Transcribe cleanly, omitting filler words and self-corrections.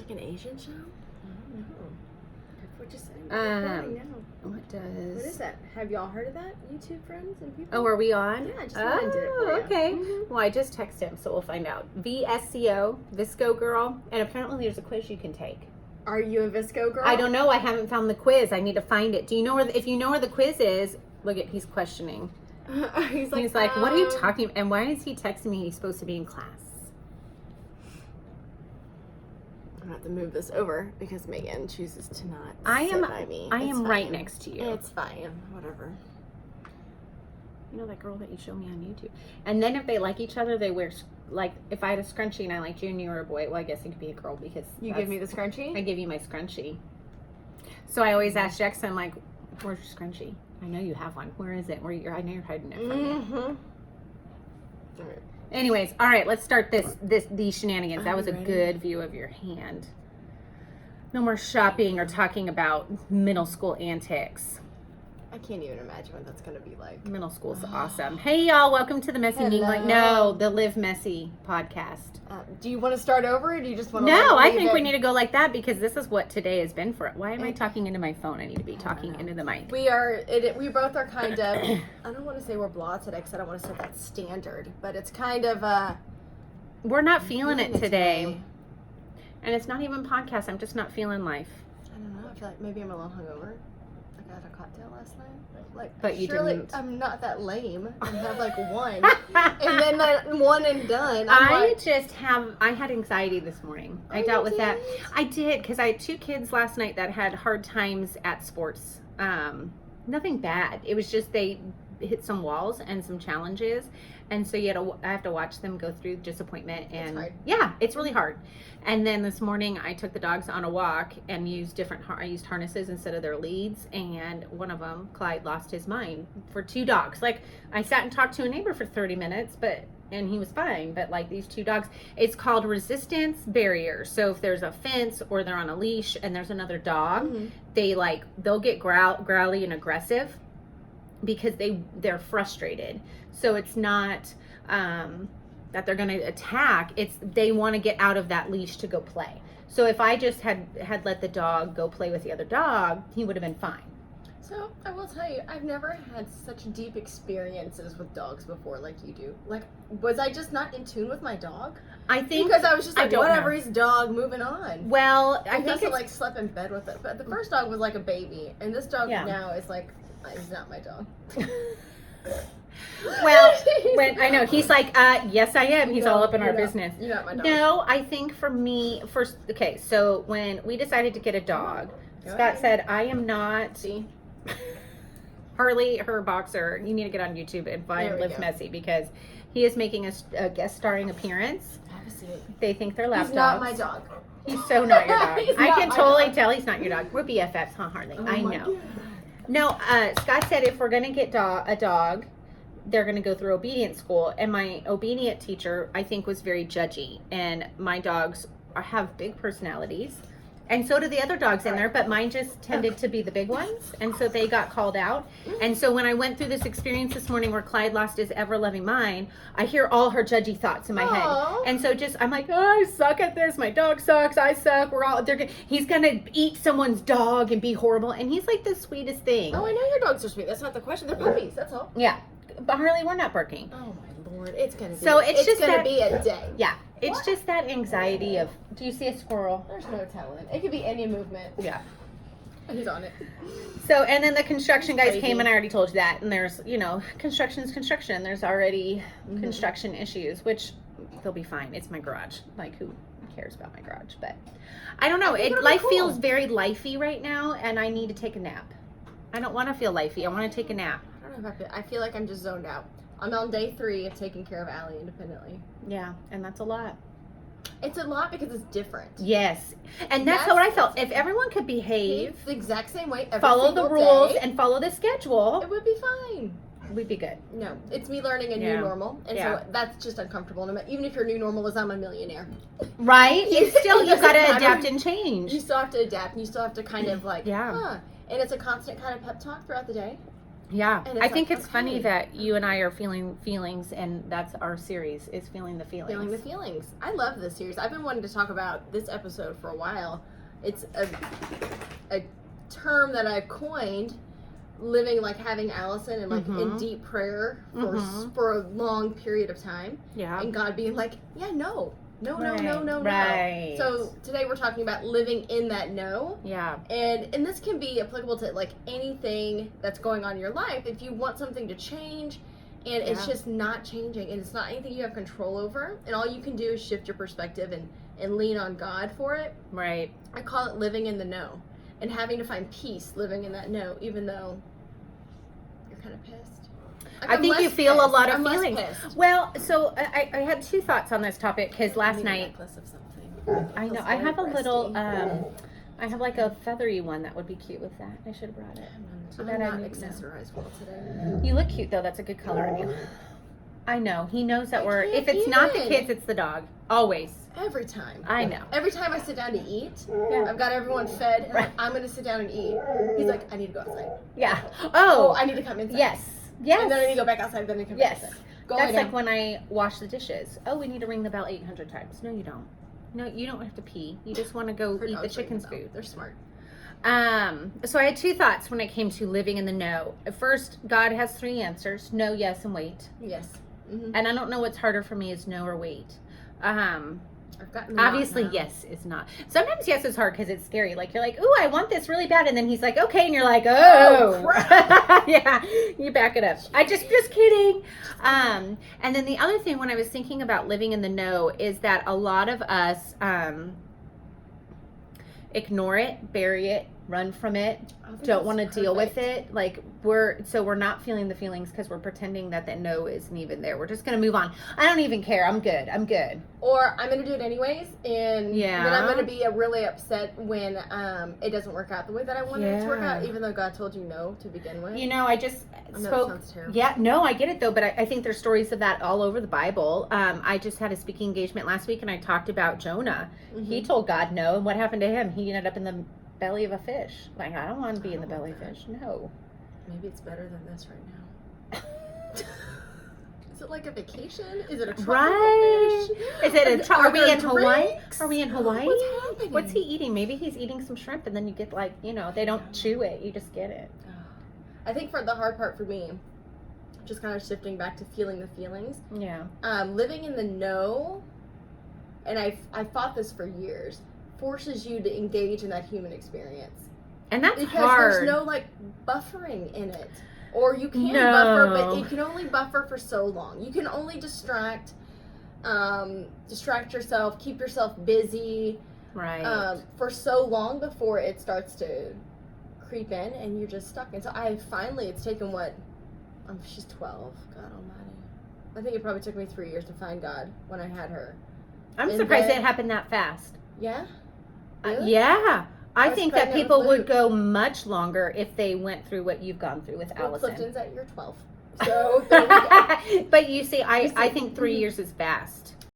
like an Asian show? I don't know. We're just saying. What does? What is that? Have y'all heard of that? YouTube friends and people? Oh, are we on? Yeah, I just wanted it for you. Okay. Mm-hmm. Well, I just texted him, so we'll find out. VSCO, Visco Girl, and apparently there's a quiz you can take. Are you a Visco girl? I don't know. I haven't found the quiz. I need to find it. Do you know where? If you know where the quiz is, look at. He's questioning. He's He's like, what are you talking? And why is he texting me? He's supposed to be in class. I'm gonna have to move this over because Megan chooses to not I sit am. by me. I It's am right fine. next to you. It's fine. Whatever. You know that girl that you showed me on YouTube. And then if they like each other, they wear like if I had a scrunchie and I like you and you were a boy. Well, I guess it could be a girl because You give me the scrunchie? I give you my scrunchie. So I always ask Jackson, like, where's your scrunchie? I know you have one. Where is it? I know you're hiding it from me. Mm-hmm. All right. Anyways, all right, let's start these shenanigans. That was a Ready? good view of your hand. No more shopping or talking about middle school antics. I can't even imagine what that's gonna be like. Middle school's awesome. Hey, y'all, welcome to the Messy Being Like, no, the Live Messy podcast. Do you want to start over, or do you just want to? No, I think we need to go like that because this is what today has been for it. Why am I talking into my phone? I need to be talking into the mic. We are. We both are kind of. I don't want to say we're blah today because I don't want to set that standard, but it's kind of. We're not feeling it today. And it's not even podcast. I'm just not feeling life. I don't know. I feel like maybe I'm a little hungover. I had a cocktail last night. But you surely didn't. I'm not that lame and have like one, and then one and done. I had anxiety this morning. I you dealt with that. did? I did because I had 2 kids last night that had hard times at sports. Nothing bad. It was just they hit some walls and some challenges, and so I have to watch them go through disappointment. And hard. yeah, it's really hard. And then this morning I took the dogs on a walk and used I used harnesses instead of their leads, and one of them, Clyde, lost his mind for 2 dogs. Like I sat and talked to a neighbor for 30 minutes, and he was fine. But like these 2 dogs, it's called resistance barrier. So if there's a fence or they're on a leash and there's another dog, they'll get growly and aggressive because they're frustrated. So it's not that they're going to attack. It's they want to get out of that leash to go play. So if I just had let the dog go play with the other dog, he would have been fine. So I will tell you, I've never had such deep experiences with dogs before like you do. Like, was I just not in tune with my dog? I think Because I was just like, don't whatever, know. he's dog, moving on. Well, I I think also it's like slept in bed with it. But the first dog was like a baby, and this dog Yeah. now is like, he's not my dog. well, when I know he's like, yes, I am. He's No, all up in our you're not. business. You're not my dog. No, I think for me, first, okay, so when we decided to get a dog, Go Scott ahead. said, I am not See? Harley, her boxer. You need to get on YouTube and There find we Live go. Messy because he is making a guest starring appearance. Have a seat. They think they're lap He's not dogs. my dog. He's so not your dog. He's I not can my totally dog. tell he's not your dog. We're BFFs, huh, Harley? Oh I my know. God. No, Scott said if we're going to get a dog, they're going to go through obedience school. And my obedient teacher, I think, was very judgy. And my dogs have big personalities. And so do the other dogs in there, but mine just tended to be the big ones. And so they got called out. And so when I went through this experience this morning where Clyde lost his ever-loving mind, I hear all her judgy thoughts in my Aw. head. And so I'm like, oh, I suck at this. My dog sucks. I suck. He's going to eat someone's dog and be horrible. And he's like the sweetest thing. Oh, I know your dogs are sweet. That's not the question. They're puppies. That's all. Yeah. But Harley, we're not barking. Oh my lord, it's gonna be. So it's just gonna that- be a day. Yeah. It's What? just that anxiety of, do you see a squirrel? There's no telling. It could be any movement. Yeah. He's on it. So, and then the construction guys Crazy. came and I already told you that. And there's, construction's construction. There's already Mm-hmm. construction issues, which they'll be fine. It's my garage. Like, who cares about my garage? But I don't know. I think it'll be Life cool. feels very lifey right now, and I need to take a nap. I don't want to feel lifey. I want to take a nap. I don't know if I feel like I'm just zoned out. I'm on day 3 of taking care of Allie independently. Yeah, and that's a lot. It's a lot because it's different. Yes. And that's what I felt. If everyone could behave, It's the exact same way every follow the single rules, day, and follow the schedule, it would be fine. we'd be good. No, it's me learning a Yeah. new normal, and Yeah. so that's just uncomfortable. No matter- Even if your new normal is I'm a millionaire, Right? It's still, It you've got to doesn't matter. adapt and change. you still have to adapt, and you still have to kind of like, Yeah. huh. And it's a constant kind of pep talk throughout the day. Yeah. And I it's think like, it's funny okay. that you and I are feeling feelings, and that's our series, is Feeling the Feelings. Feeling the feelings. I love this series. I've been wanting to talk about this episode for a while. It's a term that I've coined, living like having Allison and like in deep prayer for a long period of time. Yeah. And God being like, yeah, no. Right. So today we're talking about living in that no. Yeah. And this can be applicable to like anything that's going on in your life. If you want something to change and it's just not changing and it's not anything you have control over, and all you can do is shift your perspective and lean on God for it. Right. I call it living in the no and having to find peace living in that no, even though you're kind of pissed. Like, I I'm think you less feel a pissed. lot of I'm less feelings. pissed. Well, so I had two thoughts on this topic because last Need a night, necklace of something. I know, Feels I very have a little, breasty. I have like a feathery one that would be cute with that. I should have brought it. Too I'm bad I not didn't know. accessorized well today. You look cute though. That's a good color on you. I know. He knows that I we're, can't if it's not the even. kids, it's the dog. Always. Every time. I know. Every time I sit down to eat, Yeah. I've got everyone fed, and Right. I'm going to sit down and eat. He's like, I need to go outside. Yeah. Oh, Oh, I need to come inside. yes. Yes. And then I need to go back outside, then I come Yes. back inside. Go That's lay like down. when I wash the dishes. Oh, we need to ring the bell 800 times. No, you don't. No, you don't have to pee. You just want to go Her eat the dogs ring chicken's bell. food. They're smart. So I had two thoughts when it came to living in the no. First, God has three answers: no, yes, and wait. Yes. Mm-hmm. And I don't know what's harder for me is no or wait. I've gotten the knot Obviously, now. yes is not. Sometimes yes is hard because it's scary. Like you're like, ooh, I want this really bad, and then he's like, okay, and you're like, oh, crap. yeah, you back it up. I just kidding. And then the other thing when I was thinking about living in the no is that a lot of us ignore it, bury it, run from it, I think don't that's want to deal with perfect. it. Like we're not feeling the feelings because we're pretending that the no isn't even there. We're just gonna move on. I don't even care. I'm good. Or I'm going to do it anyways, and Yeah. then I'm going to be really upset when it doesn't work out the way that I wanted it to work Yeah. out, even though God told you no to begin with. You know, I just I know that spoke. sounds terrible. Yeah, no, I get it though, but I think there's stories of that all over the Bible. I just had a speaking engagement last week, and I talked about Jonah. Mhm. He told God no, and what happened to him? He ended up in the belly of a fish. Like, I don't want to be in the belly of a fish. No. Maybe it's better than this right now. Is it like a vacation? Is it a tropical Right. fish? Is it a are we there in Hawaii? drinks? Are we in Hawaii? What's happening? What's he eating? Maybe he's eating some shrimp, and then you get like, they don't chew it. You just get it. I think for the hard part for me, just kind of shifting back to feeling the feelings, Yeah. living in the no, and I fought this for years, forces you to engage in that human experience. And that's Because hard. there's no like buffering in it. Or you can No. buffer, but you can only buffer for so long. You can only distract yourself, keep yourself busy right. for so long before it starts to creep in and you're just stuck. And so it's taken she's 12. God almighty. I think it probably took me 3 years to find God when I had her. I'm and surprised then- it happened that fast. Yeah? Really? Yeah. I was think that pregnant people with would Luke. go much longer if they went through what you've gone through with Well, Allison. Clifton's at year 12. So there we go. But you see, I You see. think 3 years is fast.